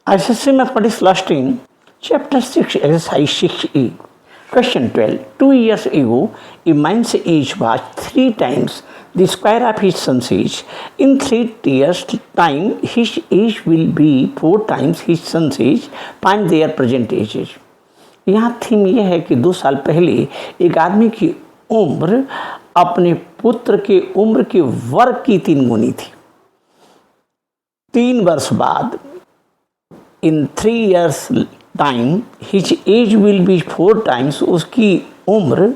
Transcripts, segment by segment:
ICSE Mathematics Class 10, Chapter 6, Exercise 6E. Question 12. 2 years ago, a man's age was 3 times the square of his son's age. In 3 years' time, his age will be 4 times his son's age. Find their present ages. यहाँ theme यह है कि 2 साल पहले एक आदमी की उम्र अपने पुत्र के उम्र के वर्ग की 3 गुनी थी। 3 वर्ष बाद in 3 years time his age will be 4 times, उसकी उम्र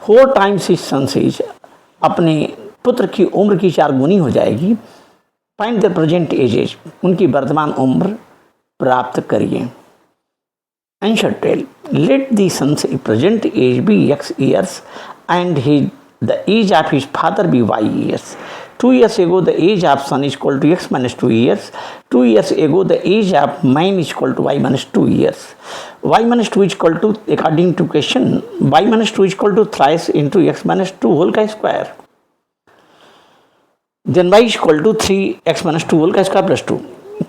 4 times his son's age, अपने पुत्र की उम्र की 4 गुनी हो जाएगी। फाइंड द प्रेजेंट एजेज, उनकी वर्तमान उम्र प्राप्त करिए। Answer tell, let the son's present age be x years and the age of his father be y years. 2 years ago the age of son is equal to x minus 2 years. 2 years ago the age of man is equal to y minus 2 years. Y minus 2 is equal to, according to question, y minus 2 is equal to thrice into x minus 2 whole square. Then y is equal to 3x minus 2 whole square plus 2.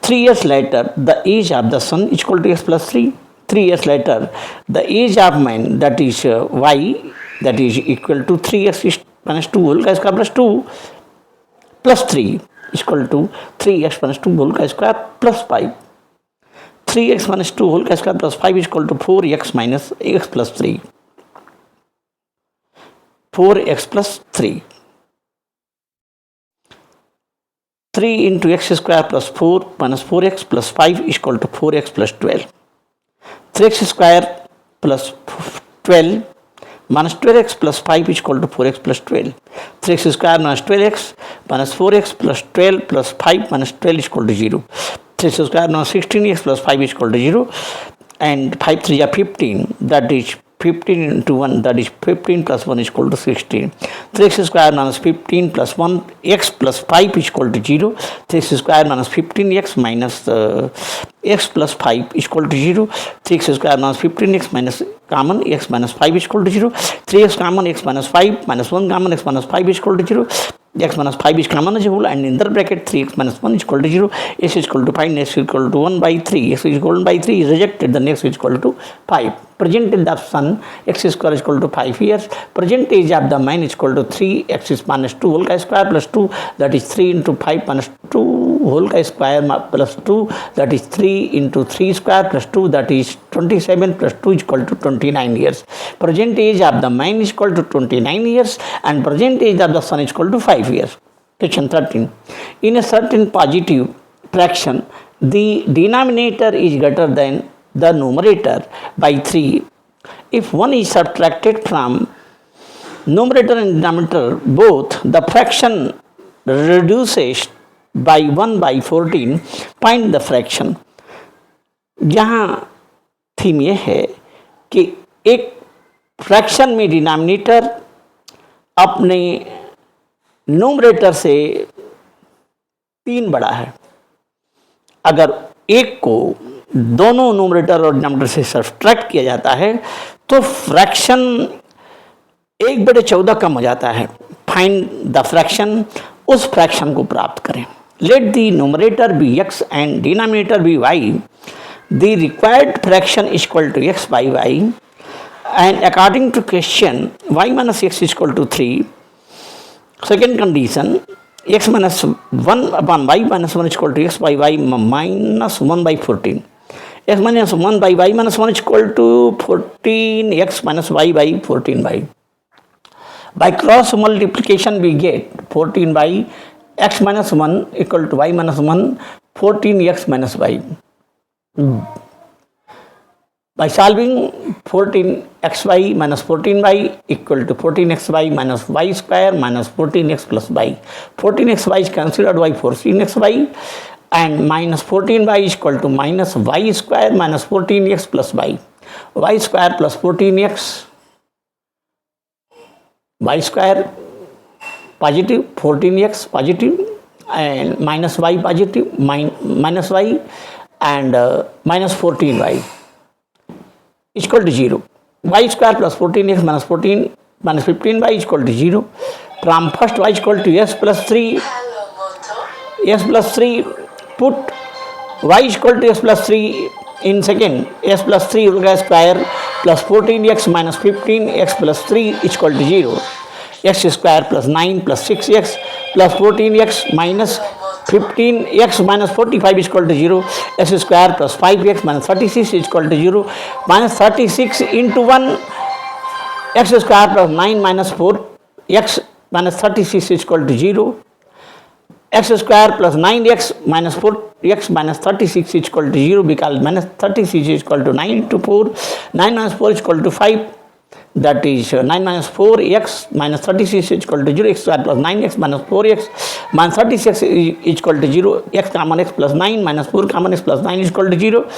3 years later the age of the son is equal to x plus 3. 3 years later the age of man, that is y, that is equal to 3x minus 2 whole square plus 2 plus 3 is equal to 3x minus 2 whole square plus 5. 3x minus 2 whole square plus 5 is equal to 4x minus x plus 3. 4x plus 3. 3 into x square plus 4 minus 4x plus 5 is equal to 4x plus 12. 3x square plus 12 minus 12x plus 5 is equal to 4x plus 12. 3x square minus 12x minus 4x plus 12 plus 5 minus 12 is equal to 0. 3x square minus 16x plus 5 is equal to 0. And 5 3 are 15, that is 15 into 1, that is 15 plus 1 is equal to 16. 3x square minus 15 plus 1x plus 5 is equal to 0. 3x square minus 15x minus x plus 5 is equal to 0. 3x square minus 15x minus common x minus 5 is equal to 0. 3x common x minus 5 minus 1 common x minus 5 is equal to 0. X minus 5 is common as a whole, and in the bracket 3x minus 1 is equal to 0. X is equal to 5, x is equal to 1 by 3. X is equal to 1 by 3 is rejected, then x is equal to 5. Present age of son, x square is equal to 5 years. Present age of the man is equal to 3 x is minus 2 whole square plus 2, that is 3 into 5 minus 2 whole square plus 2, that is 3 into 3 square plus 2, that is 27 plus 2 is equal to 29 years. Present age of the man is equal to 29 years and present age of the son is equal to 5 years. Question 13. In a certain positive fraction, the denominator is greater than the numerator by 3. If 1 is subtracted from numerator and denominator both, the fraction reduces by 1 by 14. Find the fraction. यहाँ theme यह है कि एक fraction में denominator अपने numerator से 3 बड़ा है। अगर एक को दोनों न्यूमरेटर और डिनोमिनेटर से सब्ट्रैक्ट किया जाता है तो फ्रैक्शन 1/14 कम हो जाता है। फाइंड द फ्रैक्शन, उस फ्रैक्शन को प्राप्त करें। Let the numerator be x and denominator be y. The required fraction is equal to x by y, and according to question y minus x is equal to 3. Second condition, x minus 1 upon y minus 1 is equal to x by y minus 1 by 14. X minus 1 by y minus 1 is equal to 14x minus y by 14y. By cross multiplication we get 14 by x minus 1 equal to y minus 1, 14x minus y. By solving 14xy minus 14y equal to 14xy minus y square minus 14x plus y. 14xy is considered by 14xy and minus 14y is equal to minus y square minus 14x plus y. Y square plus 14x, y square positive, 14x positive and minus y positive, minus y and minus 14y is equal to 0. Y square plus 14x minus 14 minus 15y is equal to 0. From first y is equal to s plus 3, s plus 3 put y is equal to x plus 3 in second, s plus 3 whole square plus 14x minus 15x plus 3 is equal to 0. X square plus 9 plus 6x plus 14x minus 15x minus 45 is equal to 0. S square plus 5x minus 36 is equal to 0. Minus 36 into 1, x square plus 9 minus 4x minus 36 is equal to 0. X square plus 9x minus 4x minus 36 is equal to 0, because minus 36 is equal to 9 to 4. 9 minus 4 is equal to 5. That is 9 minus 4x minus 36 is equal to 0. X square plus 9x minus 4x minus 36 is equal to 0. X common x plus 9 minus 4 common x plus 9 is equal to 0.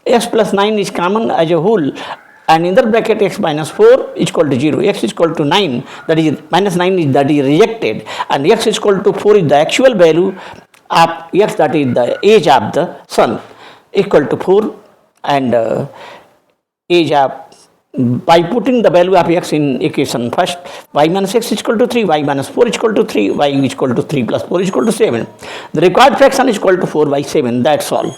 X plus 9 is common as a whole, and in the bracket x minus 4 is equal to 0. X is equal to 9, that is minus 9 is that is rejected, and x is equal to 4 is the actual value of x, that is the age of the sun, equal to 4, and age of, by putting the value of x in equation first, y minus x is equal to 3, y minus 4 is equal to 3, y is equal to 3 plus 4 is equal to 7. The required fraction is equal to 4 by 7, that's all.